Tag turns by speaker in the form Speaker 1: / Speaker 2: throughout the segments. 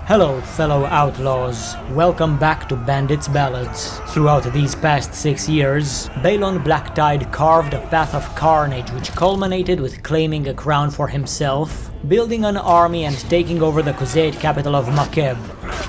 Speaker 1: Hello, fellow outlaws. Welcome back to Bandits Ballads. Throughout these past 6 years, Balon Blacktyde carved a path of carnage which culminated with claiming a crown for himself, building an army and taking over the Khuzait capital of Makeb.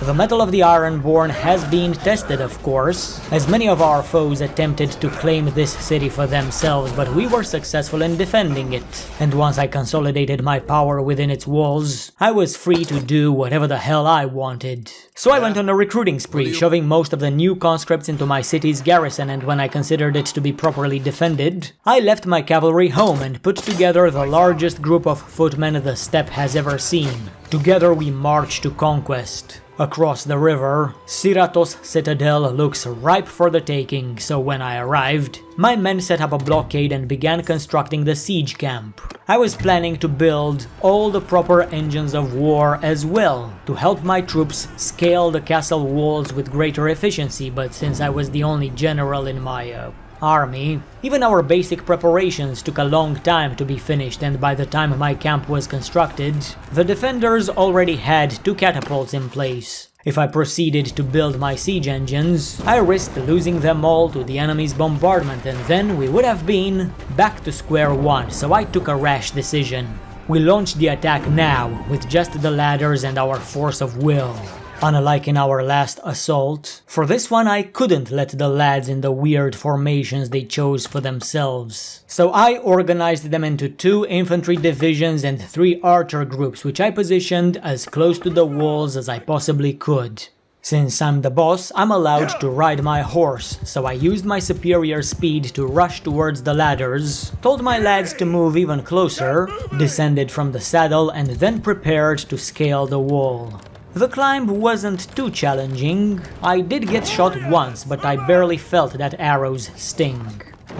Speaker 1: The mettle of the Ironborn has been tested, of course, as many of our foes attempted to claim this city for themselves, but we were successful in defending it. And once I consolidated my power within its walls, I was free to do whatever the hell I wanted. So I went on a recruiting spree, shoving most of the new conscripts into my city's garrison, and when I considered it to be properly defended, I left my cavalry home and put together the largest group of footmen the steppe has ever seen. Together we marched to Conquest. Across the river, Siratos Citadel looks ripe for the taking, so when I arrived, my men set up a blockade and began constructing the siege camp. I was planning to build all the proper engines of war as well, to help my troops scale the castle walls with greater efficiency, but since I was the only general in my army, even our basic preparations took a long time to be finished, and by the time my camp was constructed, the defenders already had 2 catapults in place. If I proceeded to build my siege engines, I risked losing them all to the enemy's bombardment, and then we would have been back to square one, so I took a rash decision. We launched the attack now, with just the ladders and our force of will. Unlike in our last assault, for this one I couldn't let the lads in the weird formations they chose for themselves. So I organized them into 2 infantry divisions and 3 archer groups, which I positioned as close to the walls as I possibly could. Since I'm the boss, I'm allowed to ride my horse, so I used my superior speed to rush towards the ladders, told my lads to move even closer, descended from the saddle, and then prepared to scale the wall. The climb wasn't too challenging. I did get shot once, but I barely felt that arrow's sting.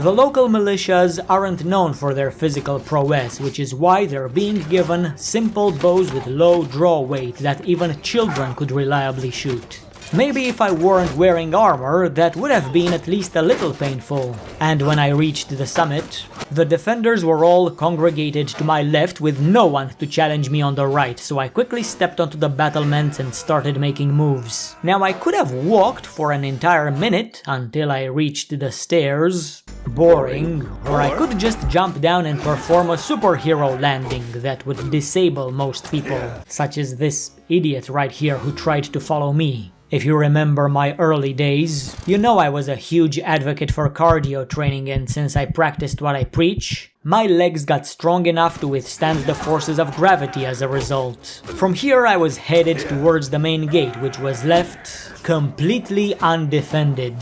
Speaker 1: The local militias aren't known for their physical prowess, which is why they're being given simple bows with low draw weight that even children could reliably shoot. Maybe if I weren't wearing armor, that would have been at least a little painful. And when I reached the summit, the defenders were all congregated to my left with no one to challenge me on the right, so I quickly stepped onto the battlements and started making moves. Now I could have walked for an entire minute until I reached the stairs. Boring. Or I could just jump down and perform a superhero landing that would disable most people, such as this idiot right here who tried to follow me. If you remember my early days, you know I was a huge advocate for cardio training, and since I practiced what I preach, my legs got strong enough to withstand the forces of gravity as a result. From here I was headed towards the main gate, which was left completely undefended.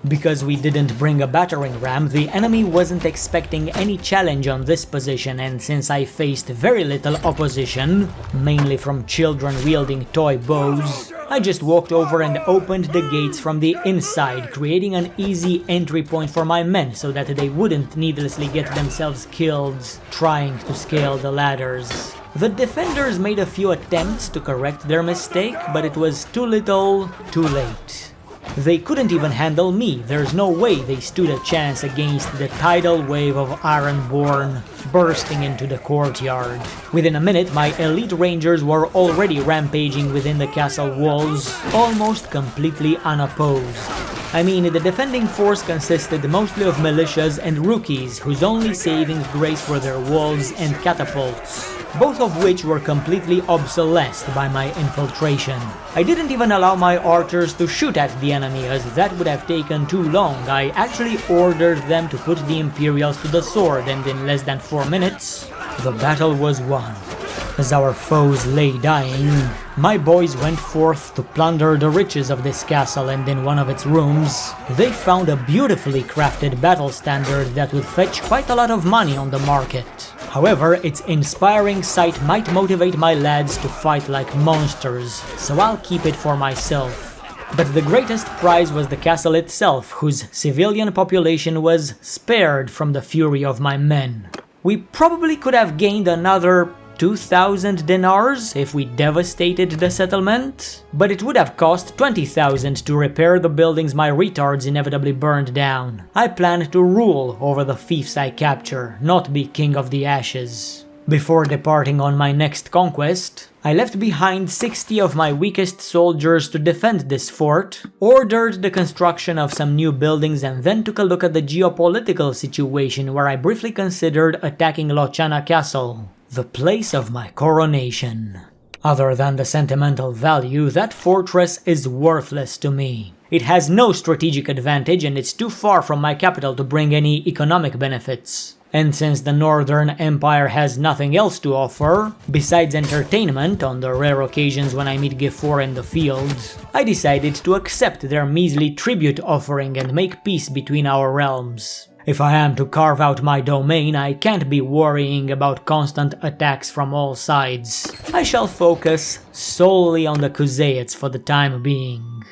Speaker 1: Because we didn't bring a battering ram, the enemy wasn't expecting any challenge on this position, and since I faced very little opposition, mainly from children wielding toy bows, I just walked over and opened the gates from the inside, creating an easy entry point for my men so that they wouldn't needlessly get themselves killed trying to scale the ladders. The defenders made a few attempts to correct their mistake, but it was too little, too late. They couldn't even handle me. There's no way they stood a chance against the tidal wave of Ironborn bursting into the courtyard. Within a minute, my elite rangers were already rampaging within the castle walls, almost completely unopposed. I mean, the defending force consisted mostly of militias and rookies, whose only saving grace were their walls and catapults, both of which were completely obsolesced by my infiltration. I didn't even allow my archers to shoot at the enemy, as that would have taken too long. I actually ordered them to put the Imperials to the sword, and in less than 4 minutes, the battle was won. As our foes lay dying, my boys went forth to plunder the riches of this castle, and in one of its rooms, they found a beautifully crafted battle standard that would fetch quite a lot of money on the market. However, its inspiring sight might motivate my lads to fight like monsters, so I'll keep it for myself. But the greatest prize was the castle itself, whose civilian population was spared from the fury of my men. We probably could have gained another 2,000 dinars if we devastated the settlement, but it would have cost 20,000 to repair the buildings my retards inevitably burned down. I plan to rule over the fiefs I capture, not be king of the ashes. Before departing on my next conquest, I left behind 60 of my weakest soldiers to defend this fort, ordered the construction of some new buildings, and then took a look at the geopolitical situation where I briefly considered attacking Lochana Castle, the place of my coronation. Other than the sentimental value, that fortress is worthless to me. It has no strategic advantage and it's too far from my capital to bring any economic benefits. And since the Northern Empire has nothing else to offer, besides entertainment on the rare occasions when I meet Gifor in the field, I decided to accept their measly tribute offering and make peace between our realms. If I am to carve out my domain, I can't be worrying about constant attacks from all sides. I shall focus solely on the Khuzaites for the time being.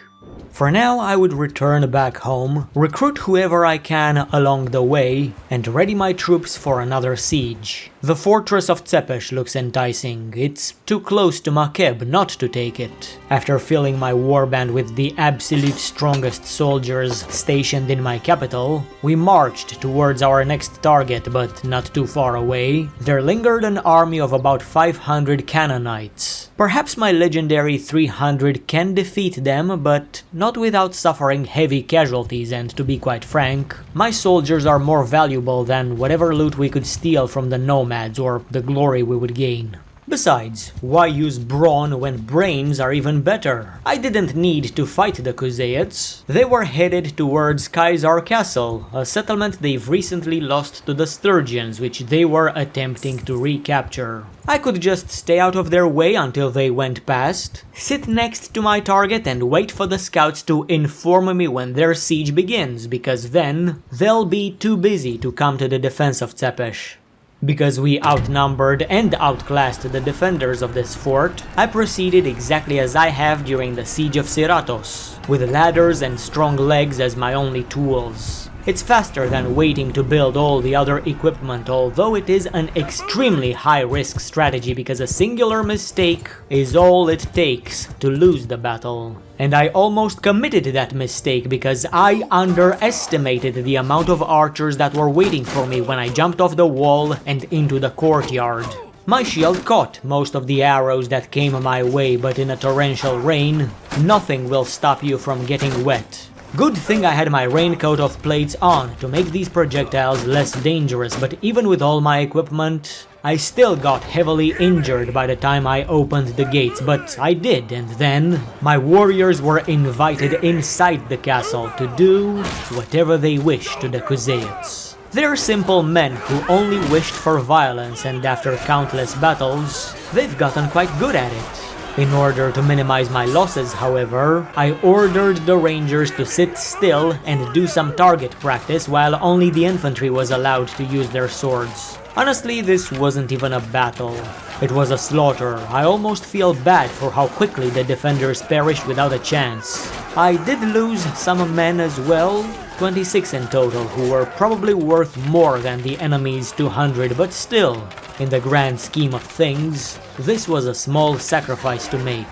Speaker 1: For now, I would return back home, recruit whoever I can along the way, and ready my troops for another siege. The fortress of Tsepesh looks enticing. It's too close to Makeb not to take it. After filling my warband with the absolute strongest soldiers stationed in my capital, we marched towards our next target, but not too far away. There lingered an army of about 500 Canaanites. Perhaps my legendary 300 can defeat them, but not without suffering heavy casualties, and to be quite frank, my soldiers are more valuable than whatever loot we could steal from the nomads or the glory we would gain. Besides, why use brawn when brains are even better? I didn't need to fight the Khuzaites. They were headed towards Kaisar Castle, a settlement they've recently lost to the Sturgians, which they were attempting to recapture. I could just stay out of their way until they went past, sit next to my target and wait for the scouts to inform me when their siege begins, because then they'll be too busy to come to the defense of Tsepesh. Because we outnumbered and outclassed the defenders of this fort, I proceeded exactly as I have during the siege of Syratos, with ladders and strong legs as my only tools. It's faster than waiting to build all the other equipment, although it is an extremely high-risk strategy because a singular mistake is all it takes to lose the battle. And I almost committed that mistake because I underestimated the amount of archers that were waiting for me when I jumped off the wall and into the courtyard. My shield caught most of the arrows that came my way, but in a torrential rain, nothing will stop you from getting wet. Good thing I had my raincoat of plates on to make these projectiles less dangerous, but even with all my equipment, I still got heavily injured by the time I opened the gates, but I did, and then my warriors were invited inside the castle to do whatever they wished to the Khuzaites. They're simple men who only wished for violence, and after countless battles, they've gotten quite good at it. In order to minimize my losses, however, I ordered the rangers to sit still and do some target practice while only the infantry was allowed to use their swords. Honestly, this wasn't even a battle. It was a slaughter. I almost feel bad for how quickly the defenders perished without a chance. I did lose some men as well, 26 in total, who were probably worth more than the enemy's 200, but still, in the grand scheme of things, this was a small sacrifice to make.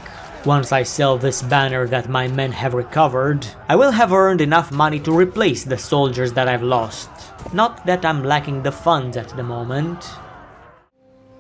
Speaker 1: Once I sell this banner that my men have recovered, I will have earned enough money to replace the soldiers that I've lost. Not that I'm lacking the funds at the moment.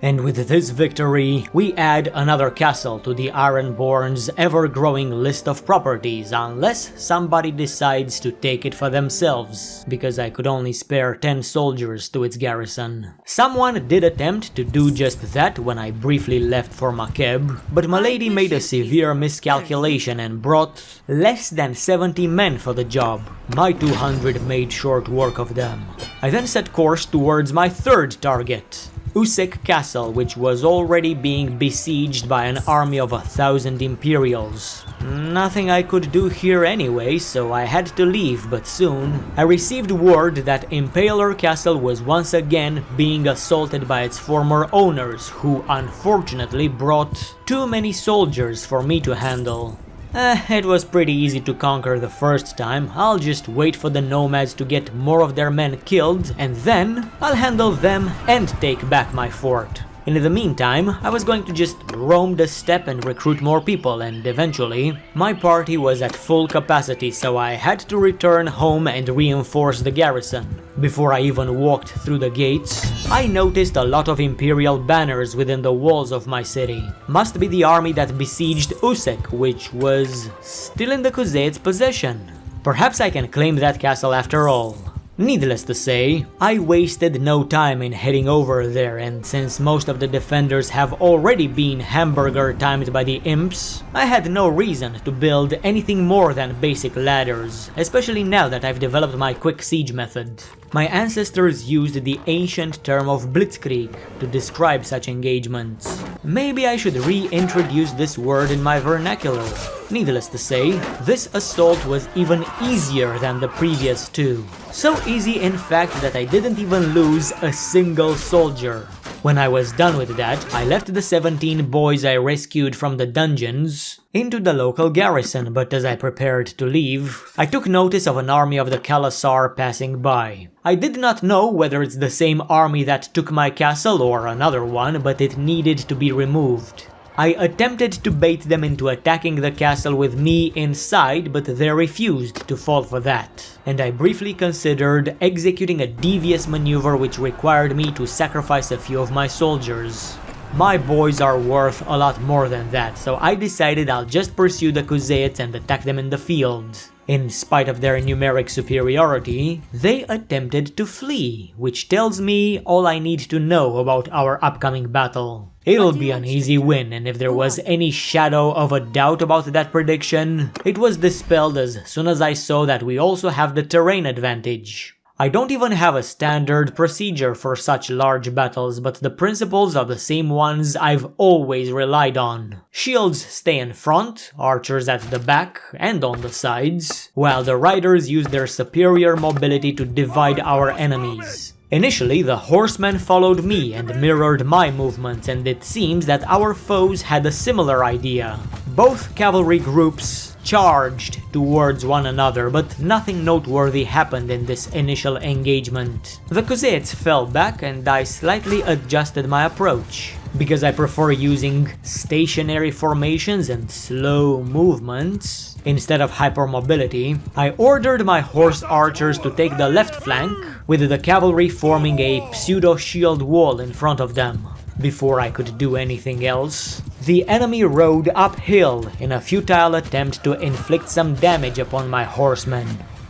Speaker 1: And with this victory, we add another castle to the Ironborn's ever-growing list of properties, unless somebody decides to take it for themselves, because I could only spare 10 soldiers to its garrison. Someone did attempt to do just that when I briefly left for Makeb, but Milady made a severe miscalculation and brought less than 70 men for the job. My 200 made short work of them. I then set course towards my third target, Usek Castle, which was already being besieged by an army of 1,000 Imperials. Nothing I could do here anyway, so I had to leave, but soon I received word that Impaler Castle was once again being assaulted by its former owners, who unfortunately brought too many soldiers for me to handle. It was pretty easy to conquer the first time. I'll just wait for the nomads to get more of their men killed, and then I'll handle them and take back my fort. In the meantime, I was going to just roam the steppe and recruit more people, and eventually, my party was at full capacity, so I had to return home and reinforce the garrison. Before I even walked through the gates, I noticed a lot of Imperial banners within the walls of my city. Must be the army that besieged Usek, which was still in the Khuzaits' possession. Perhaps I can claim that castle after all. Needless to say, I wasted no time in heading over there, and since most of the defenders have already been hamburger timed by the imps, I had no reason to build anything more than basic ladders, especially now that I've developed my quick siege method. My ancestors used the ancient term of blitzkrieg to describe such engagements. Maybe I should reintroduce this word in my vernacular. Needless to say, this assault was even easier than the previous two. So easy in fact that I didn't even lose a single soldier. When I was done with that, I left the 17 boys I rescued from the dungeons into the local garrison, but as I prepared to leave, I took notice of an army of the Khalasar passing by. I did not know whether it's the same army that took my castle or another one, but it needed to be removed. I attempted to bait them into attacking the castle with me inside, but they refused to fall for that. And I briefly considered executing a devious maneuver which required me to sacrifice a few of my soldiers. My boys are worth a lot more than that, so I decided I'll just pursue the Khuzaits and attack them in the field. In spite of their numeric superiority, they attempted to flee, which tells me all I need to know about our upcoming battle. It'll be an easy win, and if there was any shadow of a doubt about that prediction, it was dispelled as soon as I saw that we also have the terrain advantage. I don't even have a standard procedure for such large battles, but the principles are the same ones I've always relied on. Shields stay in front, archers at the back and on the sides, while the riders use their superior mobility to divide our enemies. Initially, the horsemen followed me and mirrored my movements, and it seems that our foes had a similar idea. Both cavalry groups charged towards one another, but nothing noteworthy happened in this initial engagement. The Khuzaits fell back and I slightly adjusted my approach. Because I prefer using stationary formations and slow movements instead of hypermobility, I ordered my horse archers to take the left flank, with the cavalry forming a pseudo-shield wall in front of them. Before I could do anything else, the enemy rode uphill in a futile attempt to inflict some damage upon my horsemen.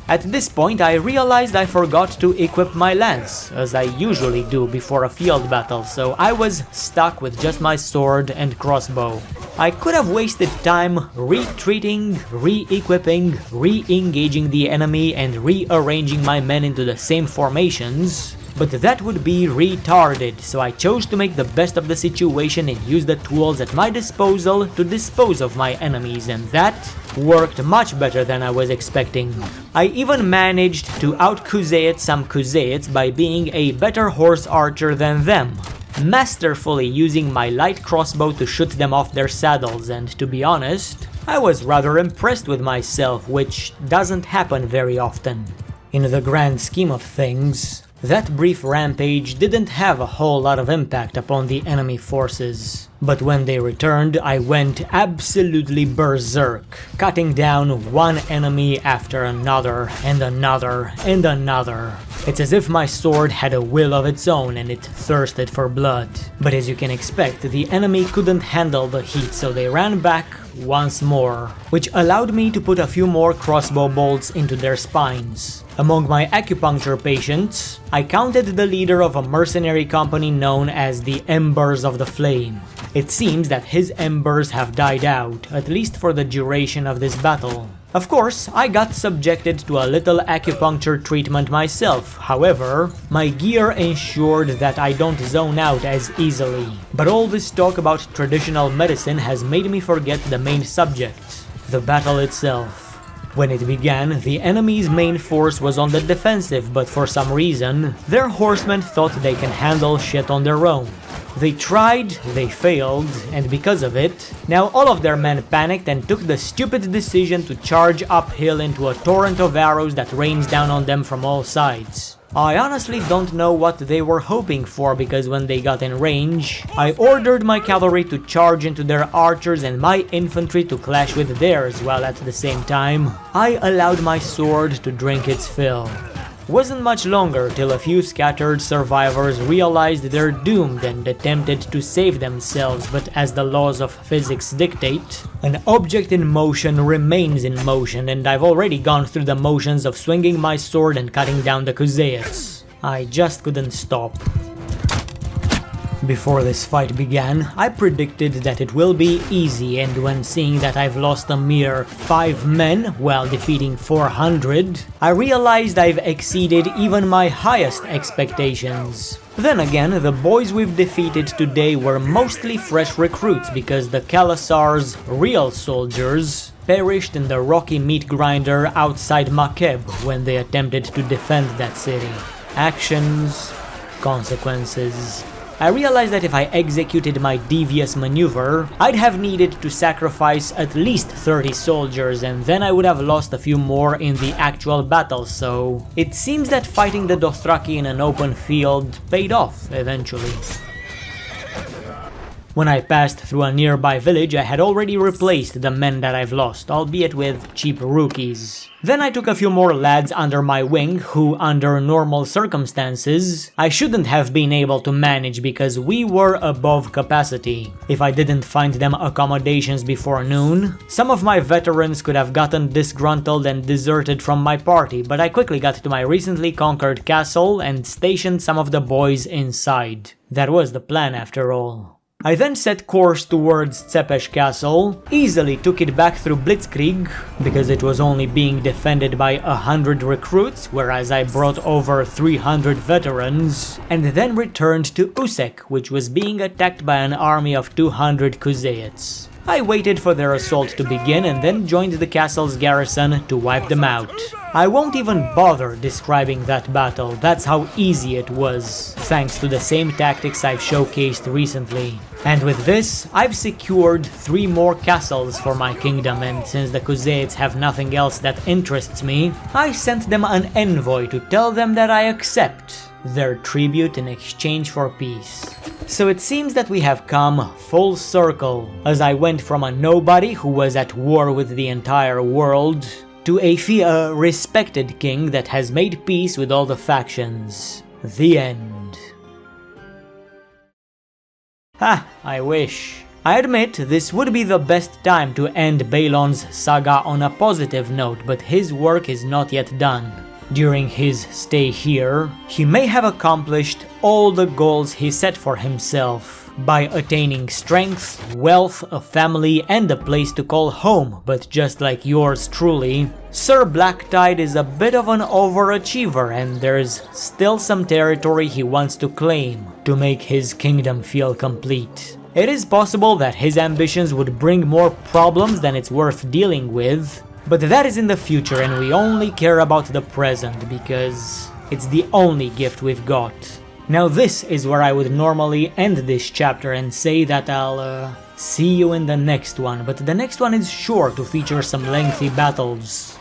Speaker 1: At this point I realized I forgot to equip my lance, as I usually do before a field battle, so I was stuck with just my sword and crossbow. I could have wasted time retreating, re-equipping, re-engaging the enemy and rearranging my men into the same formations, but that would be retarded, so I chose to make the best of the situation and use the tools at my disposal to dispose of my enemies, and that worked much better than I was expecting. I even managed to out-Khuzait some Khuzaits by being a better horse archer than them, masterfully using my light crossbow to shoot them off their saddles, and to be honest, I was rather impressed with myself, which doesn't happen very often. In the grand scheme of things, that brief rampage didn't have a whole lot of impact upon the enemy forces. But when they returned, I went absolutely berserk, cutting down one enemy after another, and another, and another. It's as if my sword had a will of its own and it thirsted for blood. But as you can expect, the enemy couldn't handle the heat, so they ran back once more, which allowed me to put a few more crossbow bolts into their spines. Among my acupuncture patients, I counted the leader of a mercenary company known as the Embers of the Flame. It seems that his embers have died out, at least for the duration of this battle. Of course, I got subjected to a little acupuncture treatment myself, however, my gear ensured that I don't zone out as easily. But all this talk about traditional medicine has made me forget the main subject, the battle itself. When it began, the enemy's main force was on the defensive, but for some reason, their horsemen thought they can handle shit on their own. They tried, they failed, and because of it, now all of their men panicked and took the stupid decision to charge uphill into a torrent of arrows that rains down on them from all sides. I honestly don't know what they were hoping for, because when they got in range, I ordered my cavalry to charge into their archers and my infantry to clash with theirs, while at the same time, I allowed my sword to drink its fill. Wasn't much longer till a few scattered survivors realized they're doomed and attempted to save themselves, but as the laws of physics dictate, an object in motion remains in motion, and I've already gone through the motions of swinging my sword and cutting down the Kuzeets. I just couldn't stop. Before this fight began, I predicted that it will be easy, and when seeing that I've lost a mere 5 men while defeating 400, I realized I've exceeded even my highest expectations. Then again, the boys we've defeated today were mostly fresh recruits, because the Khalasar's real soldiers perished in the rocky meat grinder outside Makeb when they attempted to defend that city. Actions, consequences. I realized that if I executed my devious maneuver, I'd have needed to sacrifice at least 30 soldiers, and then I would have lost a few more in the actual battle, so it seems that fighting the Dothraki in an open field paid off eventually. When I passed through a nearby village, I had already replaced the men that I've lost, albeit with cheap rookies. Then I took a few more lads under my wing who, under normal circumstances, I shouldn't have been able to manage because we were above capacity. If I didn't find them accommodations before noon, some of my veterans could have gotten disgruntled and deserted from my party, but I quickly got to my recently conquered castle and stationed some of the boys inside. That was the plan after all. I then set course towards Tsepesh Castle, easily took it back through Blitzkrieg, because it was only being defended by 100 recruits, whereas I brought over 300 veterans, and then returned to Usek, which was being attacked by an army of 200 Kuzeets. I waited for their assault to begin and then joined the castle's garrison to wipe them out. I won't even bother describing that battle, that's how easy it was, thanks to the same tactics I've showcased recently. And with this, I've secured 3 more castles for my kingdom, and since the Kuzeets have nothing else that interests me, I sent them an envoy to tell them that I accept their tribute in exchange for peace. So it seems that we have come full circle, as I went from a nobody who was at war with the entire world to a respected king that has made peace with all the factions. The end. Ha, I wish. I admit this would be the best time to end Balon's saga on a positive note, but his work is not yet done. During his stay here, he may have accomplished all the goals he set for himself by attaining strength, wealth, a family, and a place to call home, but just like yours truly, Sir Blacktyde is a bit of an overachiever, and there's still some territory he wants to claim to make his kingdom feel complete. It is possible that his ambitions would bring more problems than it's worth dealing with, but that is in the future and we only care about the present because it's the only gift we've got. Now this is where I would normally end this chapter and say that I'll see you in the next one, but the next one is sure to feature some lengthy battles.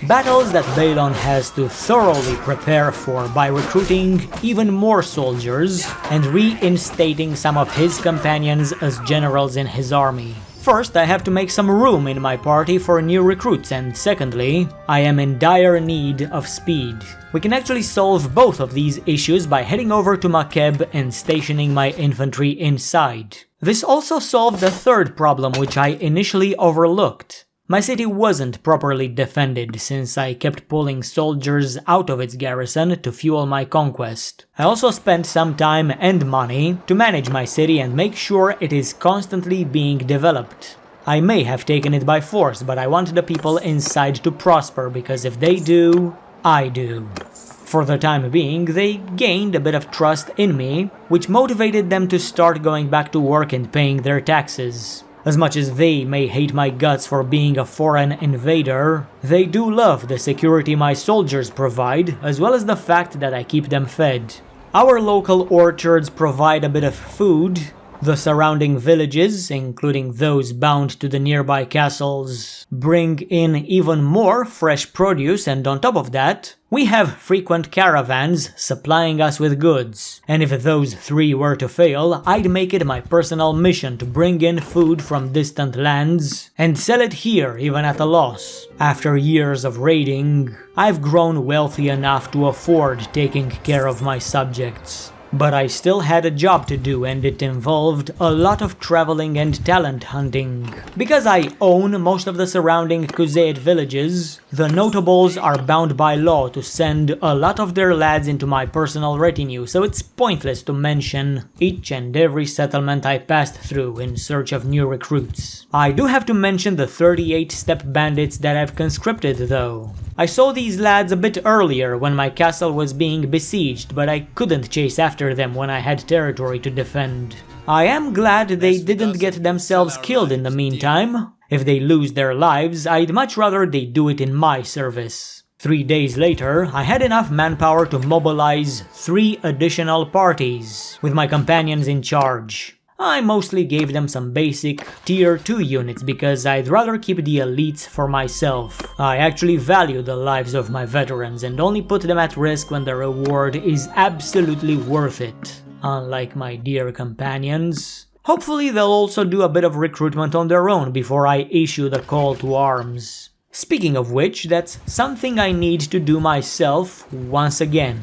Speaker 1: Battles that Balon has to thoroughly prepare for by recruiting even more soldiers and reinstating some of his companions as generals in his army. First, I have to make some room in my party for new recruits, and secondly, I am in dire need of speed. We can actually solve both of these issues by heading over to Makeb and stationing my infantry inside. This also solved the third problem which I initially overlooked. My city wasn't properly defended since I kept pulling soldiers out of its garrison to fuel my conquest. I also spent some time and money to manage my city and make sure it is constantly being developed. I may have taken it by force, but I want the people inside to prosper because if they do, I do. For the time being, they gained a bit of trust in me, which motivated them to start going back to work and paying their taxes. As much as they may hate my guts for being a foreign invader, they do love the security my soldiers provide, as well as the fact that I keep them fed. Our local orchards provide a bit of food, The surrounding villages, including those bound to the nearby castles, bring in even more fresh produce, and on top of that, we have frequent caravans supplying us with goods. And if those three were to fail, I'd make it my personal mission to bring in food from distant lands and sell it here even at a loss. After years of raiding, I've grown wealthy enough to afford taking care of my subjects. But I still had a job to do, and it involved a lot of traveling and talent hunting. Because I own most of the surrounding Khuzait villages, the notables are bound by law to send a lot of their lads into my personal retinue, so it's pointless to mention each and every settlement I passed through in search of new recruits. I do have to mention the 38 steppe bandits that I've conscripted though. I saw these lads a bit earlier when my castle was being besieged, but I couldn't chase after them when I had territory to defend. I am glad they didn't get themselves killed in the meantime. If they lose their lives, I'd much rather they do it in my service. 3 days later, I had enough manpower to mobilize 3 additional parties, with my companions in charge. I mostly gave them some basic tier 2 units because I'd rather keep the elites for myself. I actually value the lives of my veterans and only put them at risk when the reward is absolutely worth it, unlike my dear companions. Hopefully they'll also do a bit of recruitment on their own before I issue the call to arms. Speaking of which, that's something I need to do myself once again.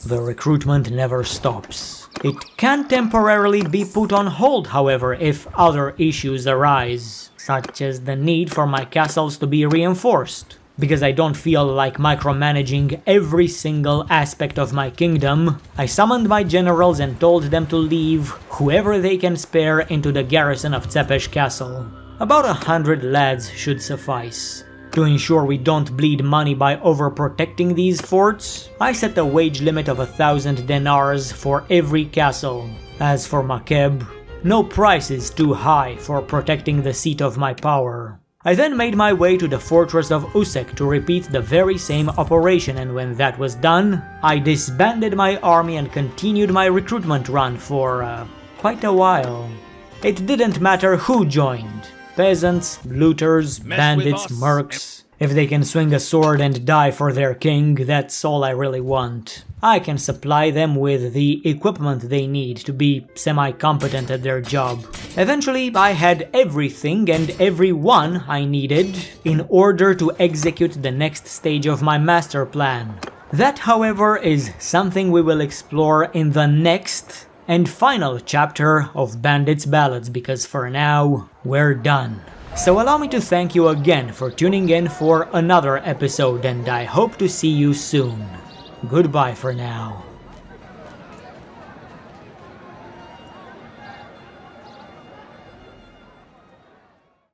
Speaker 1: The recruitment never stops. It can temporarily be put on hold, however, if other issues arise, such as the need for my castles to be reinforced. Because I don't feel like micromanaging every single aspect of my kingdom, I summoned my generals and told them to leave whoever they can spare into the garrison of Tsepesh Castle. About 100 lads should suffice. To ensure we don't bleed money by overprotecting these forts, I set a wage limit of 1,000 dinars for every castle. As for Makeb, no price is too high for protecting the seat of my power. I then made my way to the fortress of Usek to repeat the very same operation, and when that was done, I disbanded my army and continued my recruitment run for quite a while. It didn't matter who joined. Peasants, looters, bandits, mercs. If they can swing a sword and die for their king, that's all I really want. I can supply them with the equipment they need to be semi-competent at their job. Eventually, I had everything and everyone I needed in order to execute the next stage of my master plan. That, however, is something we will explore in the next and final chapter of Bandits Ballads, because for now, we're done. So allow me to thank you again for tuning in for another episode, and I hope to see you soon. Goodbye for now.